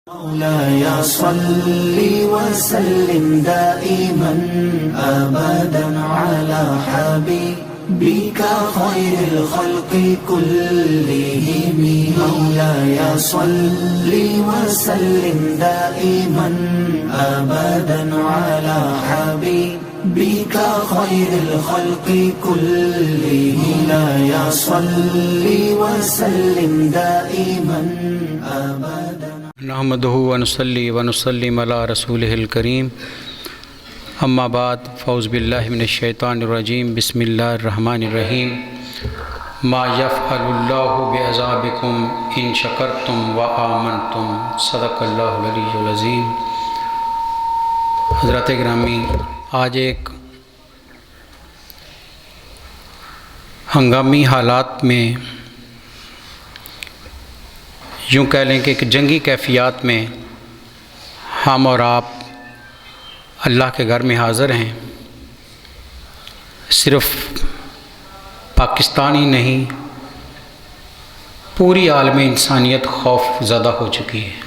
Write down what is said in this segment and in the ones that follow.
مولاي صل وسلم دائما أبدا على حبيبك خير الخلق كلهم. مولاي صل وسلم دائما أبدا على حبيبك خير الخلق كلهم. مولاي صل وسلم دائما أبدا. نحمده ونصلي ونسلم على رسوله الكريم. اما بعد فاعوذ باللہ من الشیطان الرجیم. بسم اللہ الرحمن الرحیم. ما یفعل اللہ بعذابکم ان شکرتم وآمنتم. صدق اللہ العلی العظیم. حضرات گرامی، آج ایک ہنگامی حالات میں، یوں کہہ لیں کہ ایک جنگی کیفیات میں ہم اور آپ اللہ کے گھر میں حاضر ہیں. صرف پاکستان ہی نہیں، پوری عالم انسانیت خوف زدہ ہو چکی ہے.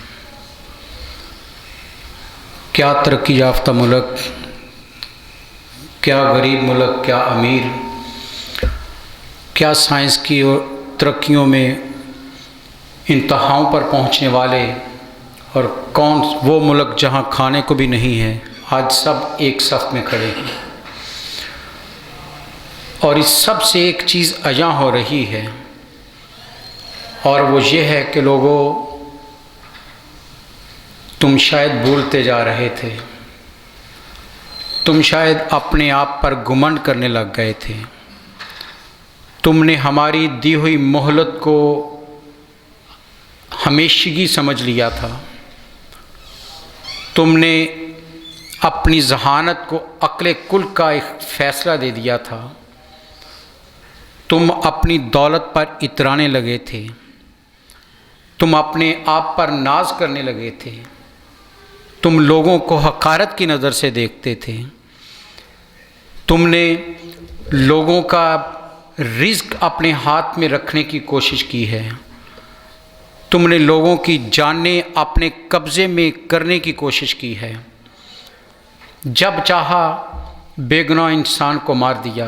کیا ترقی یافتہ ملک، کیا غریب ملک، کیا امیر، کیا سائنس کی ترقیوں میں انتہاؤں پر پہنچنے والے، اور کون وہ ملک جہاں کھانے کو بھی نہیں ہے، آج سب ایک صف میں کھڑے ہیں. اور اس سب سے ایک چیز عیاں ہو رہی ہے، اور وہ یہ ہے کہ لوگوں، تم شاید بھولتے جا رہے تھے، تم شاید اپنے آپ پر گھمنڈ کرنے لگ گئے تھے. تم نے ہماری دی ہوئی مہلت کو ہمیشگی سمجھ لیا تھا. تم نے اپنی ذہانت کو عقل کل کا ایک فیصلہ دے دیا تھا. تم اپنی دولت پر اترانے لگے تھے. تم اپنے آپ پر ناز کرنے لگے تھے. تم لوگوں کو حقارت کی نظر سے دیکھتے تھے. تم نے لوگوں کا رزق اپنے ہاتھ میں رکھنے کی کوشش کی ہے. تم نے لوگوں کی جانیں اپنے قبضے میں کرنے کی کوشش کی ہے. جب چاہا بے گناہ انسان کو مار دیا،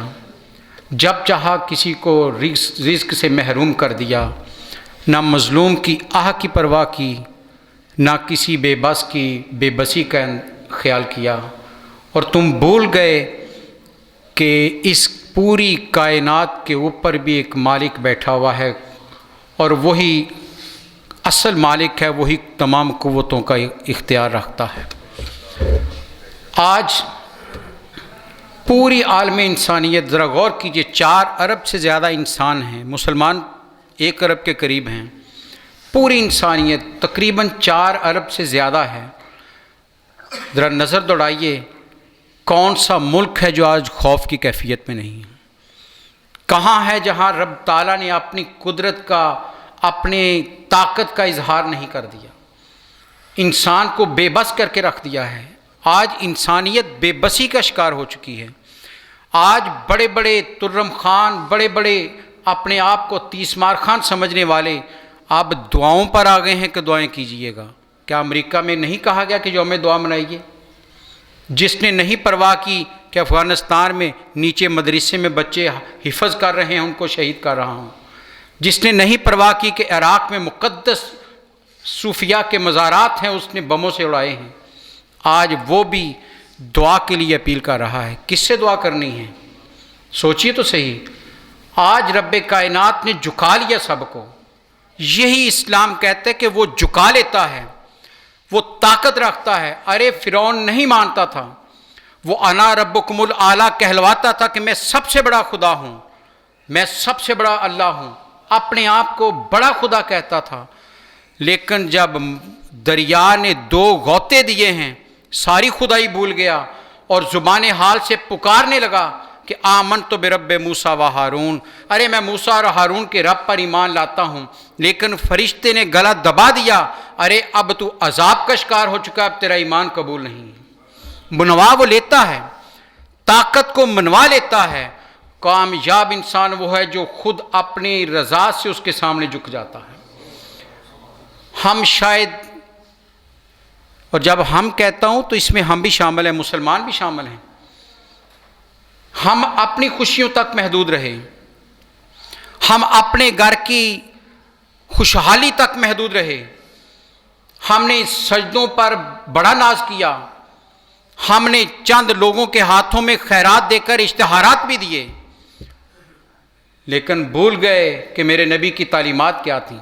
جب چاہا کسی کو رزق سے محروم کر دیا. نہ مظلوم کی آہ کی پرواہ کی، نہ کسی بے بس کی بے بسی کا خیال کیا. اور تم بھول گئے کہ اس پوری کائنات کے اوپر بھی ایک مالک بیٹھا ہوا ہے، اور وہی اصل مالک ہے، وہی تمام قوتوں کا اختیار رکھتا ہے. آج پوری عالم انسانیت، ذرا غور کیجئے، 4 ارب سے زیادہ انسان ہیں، مسلمان 1 ارب کے قریب ہیں. پوری انسانیت تقریباً 4 ارب سے زیادہ ہے. ذرا نظر دوڑائیے، کون سا ملک ہے جو آج خوف کی کیفیت میں نہیں ہے؟ کہاں ہے جہاں رب تعالیٰ نے اپنی قدرت کا، اپنے طاقت کا اظہار نہیں کر دیا؟ انسان کو بے بس کر کے رکھ دیا ہے. آج انسانیت بے بسی کا شکار ہو چکی ہے. آج بڑے بڑے ترم خان، بڑے بڑے اپنے آپ کو تیسمار خان سمجھنے والے اب دعاؤں پر آ گئے ہیں کہ دعائیں کیجئے گا. کیا امریکہ میں نہیں کہا گیا کہ یوم دعا منائیے؟ جس نے نہیں پرواہ کی کہ افغانستان میں نیچے مدرسے میں بچے حفظ کر رہے ہیں، ان کو شہید کر رہا ہوں. جس نے نہیں پرواہ کی کہ عراق میں مقدس صوفیاء کے مزارات ہیں، اس نے بموں سے اڑائے ہیں، آج وہ بھی دعا کے لیے اپیل کر رہا ہے. کس سے دعا کرنی ہے؟ سوچئے تو صحیح. آج رب کائنات نے جھکا لیا سب کو. یہی اسلام کہتا ہے کہ وہ جھکا لیتا ہے، وہ طاقت رکھتا ہے. ارے فرعون نہیں مانتا تھا، وہ انا ربکم الاعلی کہلواتا تھا کہ میں سب سے بڑا خدا ہوں، میں سب سے بڑا اللہ ہوں، اپنے آپ کو بڑا خدا کہتا تھا. لیکن جب دریا نے 2 غوطے دیے ہیں، ساری خدائی بھول گیا اور زبان حال سے پکارنے لگا کہ آمنت برب موسیٰ و ہارون. ارے میں موسیٰ اور ہارون کے رب پر ایمان لاتا ہوں. لیکن فرشتے نے گلا دبا دیا. ارے اب تو عذاب کا شکار ہو چکا، اب تیرا ایمان قبول نہیں. منوا وہ لیتا ہے، طاقت کو منوا لیتا ہے. کامیاب انسان وہ ہے جو خود اپنی رضا سے اس کے سامنے جھک جاتا ہے. ہم شاید اور جب ہم کہتا ہوں تو اس میں ہم بھی شامل ہیں، مسلمان بھی شامل ہیں. ہم اپنی خوشیوں تک محدود رہے، ہم اپنے گھر کی خوشحالی تک محدود رہے، ہم نے سجدوں پر بڑا ناز کیا، ہم نے چند لوگوں کے ہاتھوں میں خیرات دے کر اشتہارات بھی دیے، لیکن بھول گئے کہ میرے نبی کی تعلیمات کیا تھیں.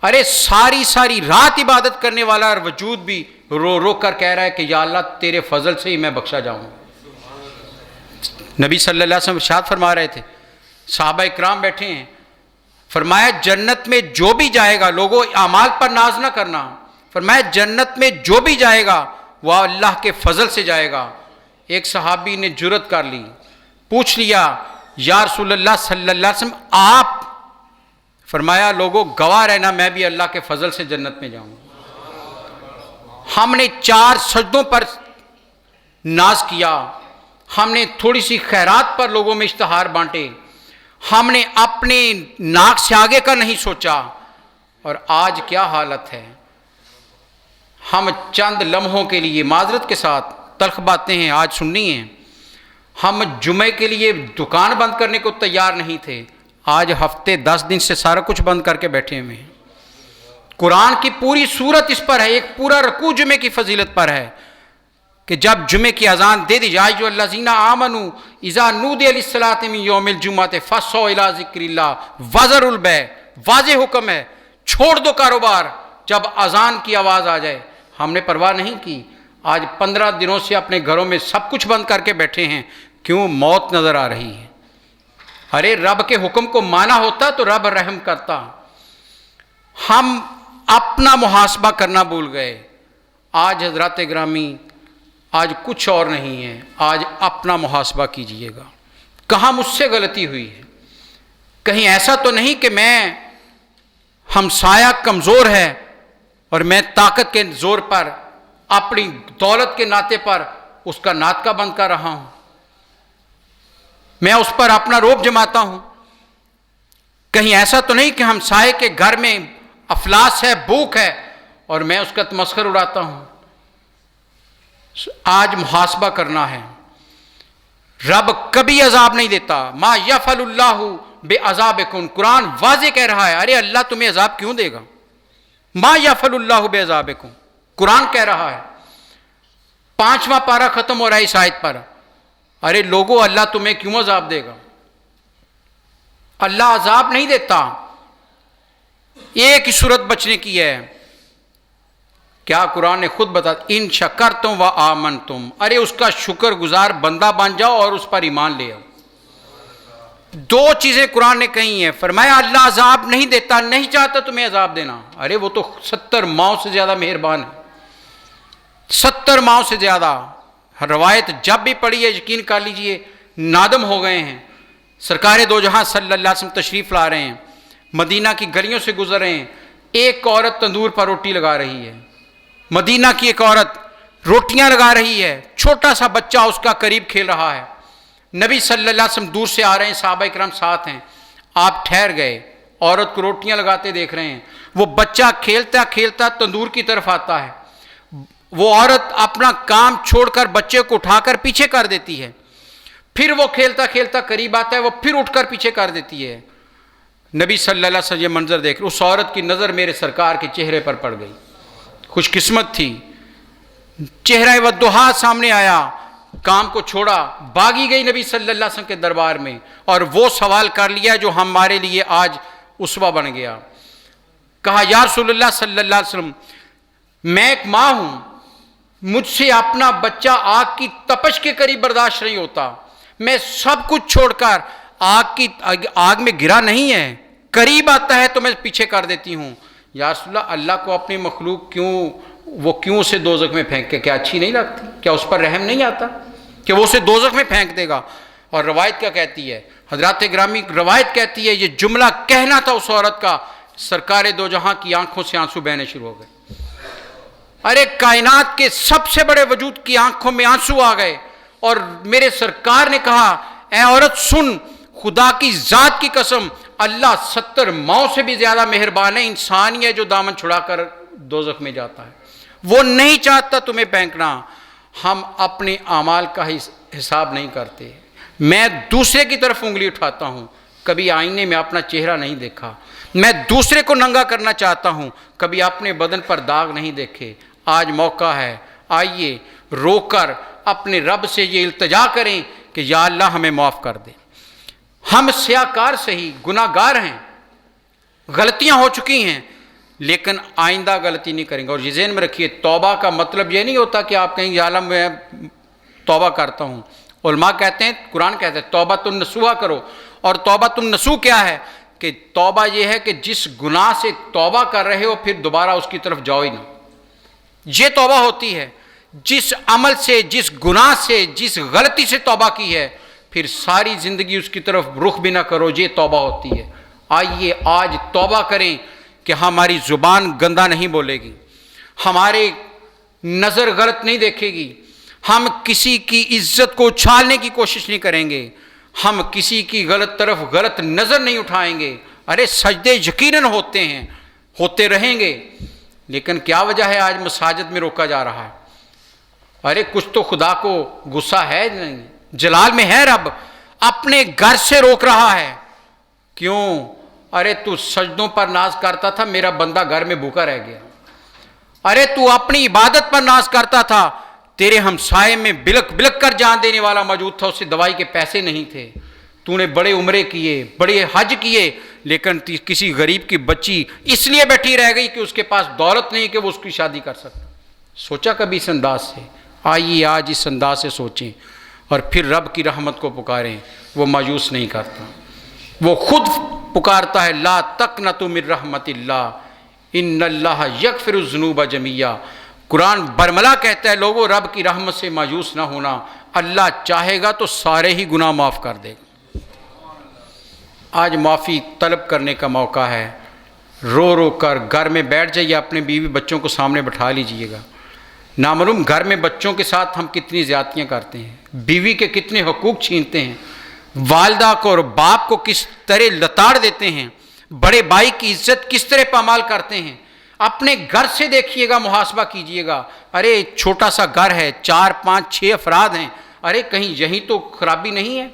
ارے ساری رات عبادت کرنے والا وجود بھی رو رو کر کہہ رہا ہے کہ یا اللہ تیرے فضل سے ہی میں بخشا جاؤں. نبی صلی اللہ علیہ وسلم ارشاد فرما رہے تھے، صحابہ اکرام بیٹھے ہیں، فرمایا جنت میں جو بھی جائے گا، لوگوں اعمال پر ناز نہ کرنا، فرمایا جنت میں جو بھی جائے گا وہ اللہ کے فضل سے جائے گا. ایک صحابی نے جرأت کر لی، پوچھ لیا یا رسول اللہ صلی اللہ علیہ وسلم آپ؟ فرمایا لوگوں گواہ رہنا میں بھی اللہ کے فضل سے جنت میں جاؤں. ہم نے 4 سجدوں پر ناز کیا، ہم نے تھوڑی سی خیرات پر لوگوں میں اشتہار بانٹے، ہم نے اپنے ناک سے آگے کا نہیں سوچا. اور آج کیا حالت ہے؟ ہم چند لمحوں کے لیے، معذرت کے ساتھ تلخ باتیں ہیں آج سننی ہیں، ہم جمعے کے لیے دکان بند کرنے کو تیار نہیں تھے، آج ہفتے 10 دن سے سارا کچھ بند کر کے بیٹھے ہوئے ہیں. قرآن کی پوری صورت اس پر ہے، ایک پورا رکوع جمعے کی فضیلت پر ہے کہ جب جمعے کی اذان دے دی یا ایھا الذین آمنوا اذا نودی للصلاۃ من یوم الجمعۃ فاسعوا الی ذکر اللہ وذروا البیع. واضح حکم ہے، چھوڑ دو کاروبار جب اذان کی آواز آ جائے. ہم نے پرواہ نہیں کی، آج 15 دنوں سے اپنے گھروں میں سب کچھ بند کر کے بیٹھے ہیں. کیوں؟ موت نظر آ رہی ہے. ارے رب کے حکم کو مانا ہوتا تو رب رحم کرتا. ہم اپنا محاسبہ کرنا بھول گئے. آج حضرات گرامی، آج کچھ اور نہیں ہے، آج اپنا محاسبہ کیجئے گا. کہاں مجھ سے غلطی ہوئی ہے؟ کہیں ایسا تو نہیں کہ میں ہمسایہ کمزور ہے اور میں طاقت کے زور پر، اپنی دولت کے ناطے پر اس کا ناطقہ بند کر رہا ہوں، میں اس پر اپنا روب جماتا ہوں. کہیں ایسا تو نہیں کہ ہمسائے کے گھر میں افلاس ہے، بھوک ہے اور میں اس کا تمسخر اڑاتا ہوں. آج محاسبہ کرنا ہے. رب کبھی عذاب نہیں دیتا. ما یفعل اللہ بعذابکم، قرآن واضح کہہ رہا ہے. ارے اللہ تمہیں عذاب کیوں دے گا؟ ما یفعل اللہ بعذابکم، قرآن کہہ رہا ہے. 5واں پارہ ختم ہو رہا ہے اس آیت پر. ارے لوگوں اللہ تمہیں کیوں عذاب دے گا؟ اللہ عذاب نہیں دیتا. ایک ہی صورت بچنے کی ہے. کیا قرآن نے خود بتا، ان شکرتم و آمنتم، ارے اس کا شکر گزار بندہ بن جاؤ اور اس پر ایمان لے آؤ. 2 چیزیں قرآن نے کہی ہیں. فرمایا اللہ عذاب نہیں دیتا، نہیں چاہتا تمہیں عذاب دینا. ارے وہ تو 70 ماؤں سے زیادہ مہربان ہے، 70 ماؤں سے زیادہ. روایت جب بھی پڑھی ہے یقین کر لیجئے نادم ہو گئے ہیں. سرکار دو جہاں صلی اللہ علیہ وسلم تشریف لا رہے ہیں، مدینہ کی گلیوں سے گزر رہے ہیں. ایک عورت تندور پر روٹی لگا رہی ہے، مدینہ کی ایک عورت روٹیاں لگا رہی ہے، چھوٹا سا بچہ اس کا قریب کھیل رہا ہے. نبی صلی اللہ علیہ وسلم دور سے آ رہے ہیں، صحابہ اکرام ساتھ ہیں. آپ ٹھہر گئے، عورت کو روٹیاں لگاتے دیکھ رہے ہیں. وہ بچہ کھیلتا کھیلتا تندور کی طرف آتا ہے. وہ عورت اپنا کام چھوڑ کر بچے کو اٹھا کر پیچھے کر دیتی ہے. پھر وہ کھیلتا کھیلتا قریب آتا ہے، وہ پھر اٹھ کر پیچھے کر دیتی ہے. نبی صلی اللہ علیہ وسلم یہ منظر دیکھ، اس عورت کی نظر میرے سرکار کے چہرے پر پڑ گئی. خوش قسمت تھی، چہرہ والضحیٰ سامنے آیا، کام کو چھوڑا، بھاگی گئی نبی صلی اللہ علیہ وسلم کے دربار میں اور وہ سوال کر لیا جو ہمارے لیے آج اسوہ بن گیا. کہا یا رسول اللہ صلی اللہ علیہ وسلم، میں ایک ماں ہوں، مجھ سے اپنا بچہ آگ کی تپش کے قریب برداشت نہیں ہوتا. میں سب کچھ چھوڑ کر آگ میں گرا نہیں ہے، قریب آتا ہے تو میں پیچھے کر دیتی ہوں. یا رسول اللہ، اللہ کو اپنی مخلوق کیوں اسے دوزخ میں پھینک کے، کیا اچھی نہیں لگتی؟ کیا اس پر رحم نہیں آتا کہ وہ اسے دوزخ میں پھینک دے گا؟ اور روایت کیا کہتی ہے حضرات گرامی؟ روایت کہتی ہے یہ جملہ کہنا تھا اس عورت کا، سرکار دو جہاں کی آنکھوں سے آنسو بہنے شروع ہو گئے. ارے کائنات کے سب سے بڑے وجود کی آنکھوں میں آنسو آ گئے اور میرے سرکار نے کہا اے عورت سن، خدا کی ذات کی قسم، اللہ 70 ماؤں سے بھی زیادہ مہربان ہے. انسان ہی ہے جو دامن چھڑا کر دوزخ میں جاتا ہے. وہ نہیں چاہتا تمہیں پھینکنا۔ ہم اپنے اعمال کا حساب نہیں کرتے۔ میں دوسرے کی طرف انگلی اٹھاتا ہوں، کبھی آئینے میں اپنا چہرہ نہیں دیکھا۔ میں دوسرے کو ننگا کرنا چاہتا ہوں، کبھی اپنے بدن پر داغ نہیں دیکھے۔ آج موقع ہے، آئیے رو کر اپنے رب سے یہ التجا کریں کہ یا اللہ ہمیں معاف کر دے۔ ہم سیاکار صحیح، گناہ گار ہیں، غلطیاں ہو چکی ہیں، لیکن آئندہ غلطی نہیں کریں گے۔ اور یہ ذہن میں رکھیے، توبہ کا مطلب یہ نہیں ہوتا کہ آپ کہیں یا اللہ میں توبہ کرتا ہوں۔ علماء کہتے ہیں، قرآن کہتے ہیں توبۃ النصوح کرو۔ اور توبۃ النصوح کیا ہے؟ کہ توبہ یہ ہے کہ جس گناہ سے توبہ کر رہے ہو پھر دوبارہ اس کی طرف جاؤ ہی نہ، یہ توبہ ہوتی ہے۔ جس عمل سے، جس گناہ سے، جس غلطی سے توبہ کی ہے پھر ساری زندگی اس کی طرف رخ بھی نہ کرو، یہ توبہ ہوتی ہے۔ آئیے آج توبہ کریں کہ ہماری زبان گندہ نہیں بولے گی، ہمارے نظر غلط نہیں دیکھے گی، ہم کسی کی عزت کو اچھالنے کی کوشش نہیں کریں گے، ہم کسی کی غلط طرف غلط نظر نہیں اٹھائیں گے۔ ارے سجدے یقیناً ہوتے ہیں، ہوتے رہیں گے، لیکن کیا وجہ ہے آج مساجد میں روکا جا رہا ہے؟ ارے کچھ تو خدا کو غصہ ہے نہیں، جلال میں ہے رب، اپنے گھر سے روک رہا ہے۔ کیوں؟ ارے تو سجدوں پر ناز کرتا تھا، میرا بندہ گھر میں بھوکا رہ گیا۔ ارے تو اپنی عبادت پر ناز کرتا تھا، تیرے ہمسائے میں بلک بلک کر جان دینے والا موجود تھا، اسے دوائی کے پیسے نہیں تھے، تو نے بڑے عمرے کیے، بڑے حج کیے، لیکن کسی غریب کی بچی اس لیے بیٹھی رہ گئی کہ اس کے پاس دولت نہیں کہ وہ اس کی شادی کر سکتا۔ سوچا کبھی اس انداز سے؟ آئیے آج اس انداز سے سوچیں اور پھر رب کی رحمت کو پکاریں۔ وہ مایوس نہیں کرتا، وہ خود پکارتا ہے، لا تقنطوا من رحمت اللہ ان اللہ یغفر الذنوب جميعا۔ قرآن برملا کہتا ہے لوگوں رب کی رحمت سے مایوس نہ ہونا، اللہ چاہے گا تو سارے ہی گناہ معاف کر دے گا۔ آج معافی طلب کرنے کا موقع ہے، رو رو کر گھر میں بیٹھ جائیے، اپنے بیوی بچوں کو سامنے بٹھا لیجئے گا۔ نامعلوم گھر میں بچوں کے ساتھ ہم کتنی زیادتیاں کرتے ہیں، بیوی کے کتنے حقوق چھینتے ہیں، والدہ کو اور باپ کو کس طرح لتاڑ دیتے ہیں، بڑے بھائی کی عزت کس طرح پامال کرتے ہیں۔ اپنے گھر سے دیکھیے گا، محاسبہ کیجئے گا۔ ارے چھوٹا سا گھر ہے، 4 5 6 افراد ہیں، ارے کہیں یہیں تو خرابی نہیں ہے؟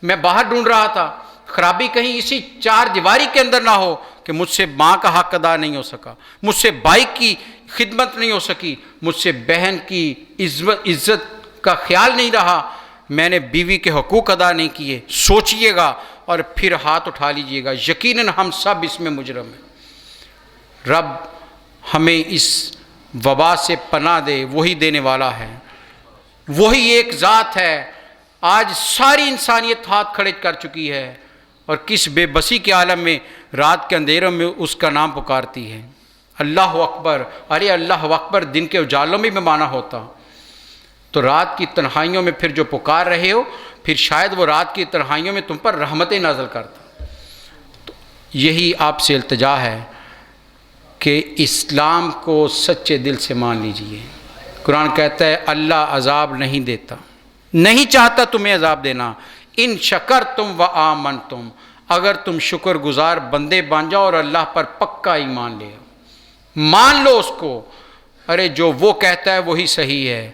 میں باہر ڈھونڈ رہا تھا، خرابی کہیں اسی 4 دیواری کے اندر نہ ہو کہ مجھ سے ماں کا حق ادا نہیں ہو سکا، مجھ سے بھائی کی خدمت نہیں ہو سکی، مجھ سے بہن کی عزت کا خیال نہیں رہا، میں نے بیوی کے حقوق ادا نہیں کیے۔ سوچئے گا اور پھر ہاتھ اٹھا لیجئے گا، یقیناً ہم سب اس میں مجرم ہیں۔ رب ہمیں اس وبا سے پناہ دے، وہی دینے والا ہے، وہی ایک ذات ہے۔ آج ساری انسانیت ہاتھ کھڑے کر چکی ہے اور کس بے بسی کے عالم میں رات کے اندھیروں میں اس کا نام پکارتی ہے، اللہ اکبر۔ ارے اللہ اکبر دن کے اجالوں میں بھی مانا ہوتا تو رات کی تنہائیوں میں پھر جو پکار رہے ہو، پھر شاید وہ رات کی تنہائیوں میں تم پر رحمتیں نازل کرتا۔ تو یہی آپ سے التجا ہے کہ اسلام کو سچے دل سے مان لیجئے۔ قرآن کہتا ہے اللہ عذاب نہیں دیتا، نہیں چاہتا تمہیں عذاب دینا، ان شکرتم و آمنتم، اگر تم شکر گزار بندے بن جاؤ اور اللہ پر پکا ایمان لے آؤ، مان لو اس کو۔ ارے جو وہ کہتا ہے وہی صحیح ہے۔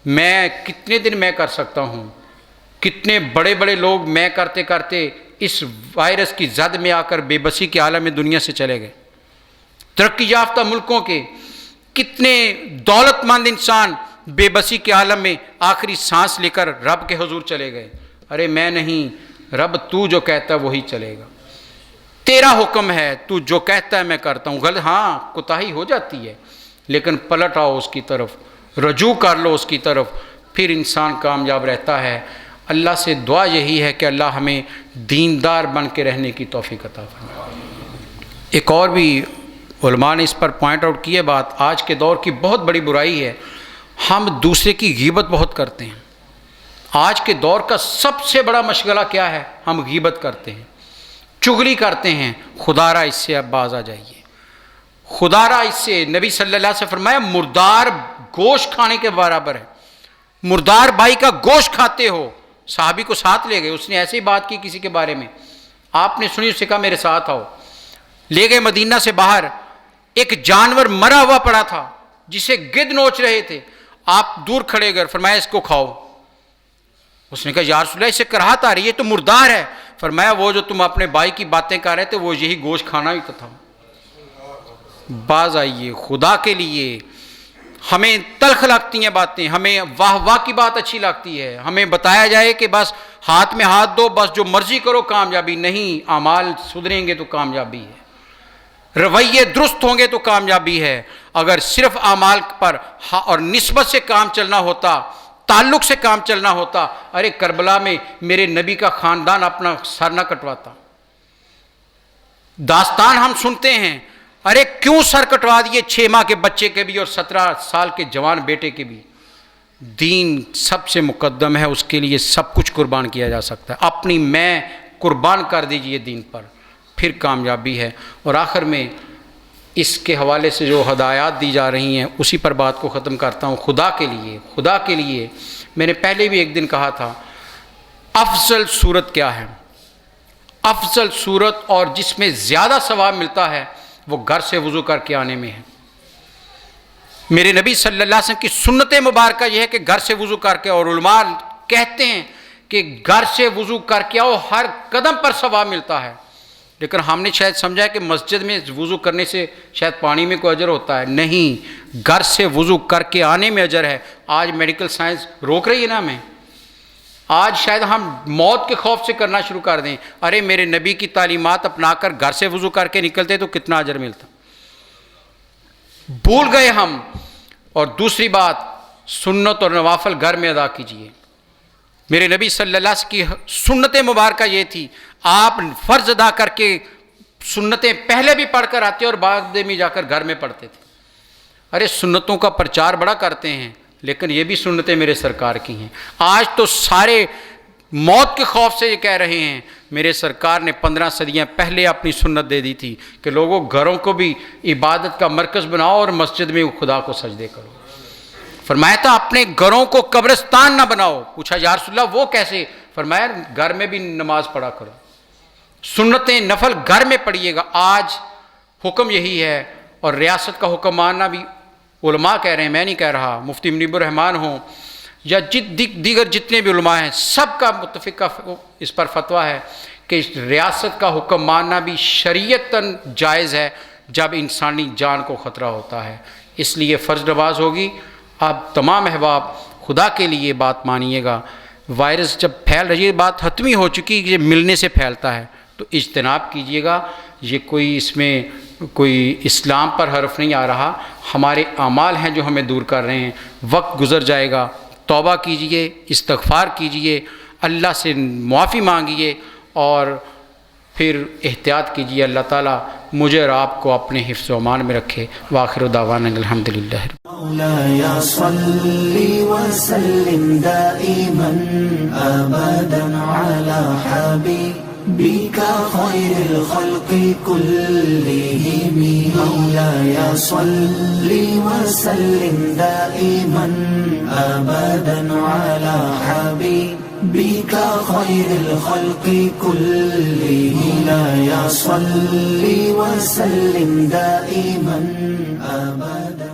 میں کتنے دن میں کر سکتا ہوں، کتنے بڑے بڑے لوگ میں کرتے کرتے اس وائرس کی زد میں آ کر بے بسی کے عالم میں دنیا سے چلے گئے۔ ترقی یافتہ ملکوں کے کتنے دولت مند انسان بے بسی کے عالم میں آخری سانس لے کر رب کے حضور چلے گئے۔ ارے میں نہیں، رب تو جو کہتا ہے وہی چلے گا، تیرا حکم ہے، تو جو کہتا ہے میں کرتا ہوں۔ غلط ہاں کوتاہی ہو جاتی ہے، لیکن پلٹ آؤ اس کی طرف، رجوع کر لو اس کی طرف، پھر انسان کامیاب رہتا ہے۔ اللہ سے دعا یہی ہے کہ اللہ ہمیں دیندار بن کے رہنے کی توفیق عطا فرمائے۔ ایک اور بھی علماء نے اس پر پوائنٹ آؤٹ کی ہے بات، آج کے دور کی بہت بڑی برائی ہے، ہم دوسرے کی غیبت بہت کرتے ہیں۔ آج کے دور کا سب سے بڑا مشغلہ کیا ہے؟ ہم غیبت کرتے ہیں، چغلی کرتے ہیں۔ خدا را اس سے اب باز آ جائیے، خدا را اس سے۔ نبی صلی اللہ علیہ وسلم سے فرمایا مردار گوشت کھانے کے برابر ہے، مردار بھائی کا گوشت کھاتے ہو۔ صحابی کو ساتھ لے گئے، اس نے ایسی بات کی کسی کے بارے میں، آپ نے سنی، اسے کہا میرے ساتھ آؤ، لے گئے مدینہ سے باہر، ایک جانور مرا ہوا پڑا تھا، جسے گدھ نوچ رہے تھے، آپ دور کھڑے گئے، فرمایا اس کو کھاؤ۔ اس نے کہا یا رسول اللہ اسے کراہت آ رہی ہے، یہ تو مردار ہے۔ فرمایا وہ جو تم اپنے بھائی کی باتیں کر رہے تھے وہ یہی گوشت کھانا ہی تو تھا۔ باز آئیے، خدا کے لیے ہمیں تلخ لگتی ہیں باتیں، ہمیں واہ واہ کی بات اچھی لگتی ہے، ہمیں بتایا جائے کہ بس ہاتھ میں ہاتھ دو، بس جو مرضی کرو کامیابی نہیں، اعمال سدھریں گے تو کامیابی ہے، رویے درست ہوں گے تو کامیابی ہے۔ اگر صرف اعمال پر اور نسبت سے کام چلنا ہوتا، تعلق سے کام چلنا ہوتا، ارے کربلا میں میرے نبی کا خاندان اپنا سر نہ کٹواتا۔ داستان ہم سنتے ہیں، ارے کیوں سر کٹوا دیے 6 ماہ کے بچے کے بھی اور 17 سال کے جوان بیٹے کے بھی۔ دین سب سے مقدم ہے، اس کے لیے سب کچھ قربان کیا جا سکتا ہے، اپنی میں قربان کر دیجئے دین پر، پھر کامیابی ہے۔ اور آخر میں اس کے حوالے سے جو ہدایات دی جا رہی ہیں اسی پر بات کو ختم کرتا ہوں۔ خدا کے لیے میں نے پہلے بھی ایک دن کہا تھا، افضل صورت کیا ہے؟ افضل صورت اور جس میں زیادہ ثواب ملتا ہے وہ گھر سے وضو کر کے آنے میں ہے۔ میرے نبی صلی اللہ علیہ وسلم کی سنت مبارکہ یہ ہے کہ گھر سے وضو کر کے، اور علماء کہتے ہیں کہ گھر سے وضو کر کے آؤ، ہر قدم پر ثواب ملتا ہے۔ لیکن ہم نے شاید سمجھا ہے کہ مسجد میں وضو کرنے سے شاید پانی میں کوئی اجر ہوتا ہے، نہیں، گھر سے وضو کر کے آنے میں اجر ہے۔ آج میڈیکل سائنس روک رہی ہے نا ہمیں، آج شاید ہم موت کے خوف سے کرنا شروع کر دیں، ارے میرے نبی کی تعلیمات اپنا کر گھر سے وضو کر کے نکلتے تو کتنا اجر ملتا، بھول گئے ہم۔ اور دوسری بات، سنت اور نوافل گھر میں ادا کیجیے۔ میرے نبی صلی اللہ علیہ وسلم کی سنت مبارکہ یہ تھی، آپ فرض ادا کر کے سنتیں پہلے بھی پڑھ کر آتے اور بعد میں جا کر گھر میں پڑھتے تھے۔ ارے سنتوں کا پرچار بڑا کرتے ہیں، لیکن یہ بھی سنتیں میرے سرکار کی ہیں۔ آج تو سارے موت کے خوف سے یہ کہہ رہے ہیں، میرے سرکار نے 15 صدیاں پہلے اپنی سنت دے دی تھی کہ لوگوں گھروں کو بھی عبادت کا مرکز بناؤ اور مسجد میں خدا کو سجدے کرو۔ فرمایا تھا اپنے گھروں کو قبرستان نہ بناؤ۔ پوچھا یا رسول اللہ وہ کیسے؟ فرمایا گھر میں بھی نماز پڑھا کرو، سنتیں نفل گھر میں پڑھیے گا۔ آج حکم یہی ہے، اور ریاست کا حکم ماننا بھی علماء کہہ رہے ہیں، میں نہیں کہہ رہا، مفتی منیب الرحمان ہوں یا دیگر جتنے بھی علماء ہیں، سب کا متفقہ اس پر فتویٰ ہے کہ ریاست کا حکم ماننا بھی شریعتاً جائز ہے جب انسانی جان کو خطرہ ہوتا ہے۔ اس لیے فرض نماز ہوگی۔ آپ تمام احباب خدا کے لیے بات مانیے گا، وائرس جب پھیل رہی ہے، بات حتمی ہو چکی کہ یہ ملنے سے پھیلتا ہے، تو اجتناب کیجیے گا۔ یہ کوئی اس میں کوئی اسلام پر حرف نہیں آ رہا، ہمارے اعمال ہیں جو ہمیں دور کر رہے ہیں۔ وقت گزر جائے گا، توبہ کیجیے، استغفار کیجیے، اللہ سے معافی مانگیے اور پھر احتیاط کیجیے۔ اللہ تعالیٰ مجھے اور آپ کو اپنے حفظ و امان میں رکھے۔ وآخر دعوانا الحمدللہ۔ مولاي صل وسلم دائما أبدا على حبيبك خير الخلق كلهم مولاي صل وسلم دائما أبدا على حبيبك خير الخلق كلهم مولاي صل وسلم دائما أبدا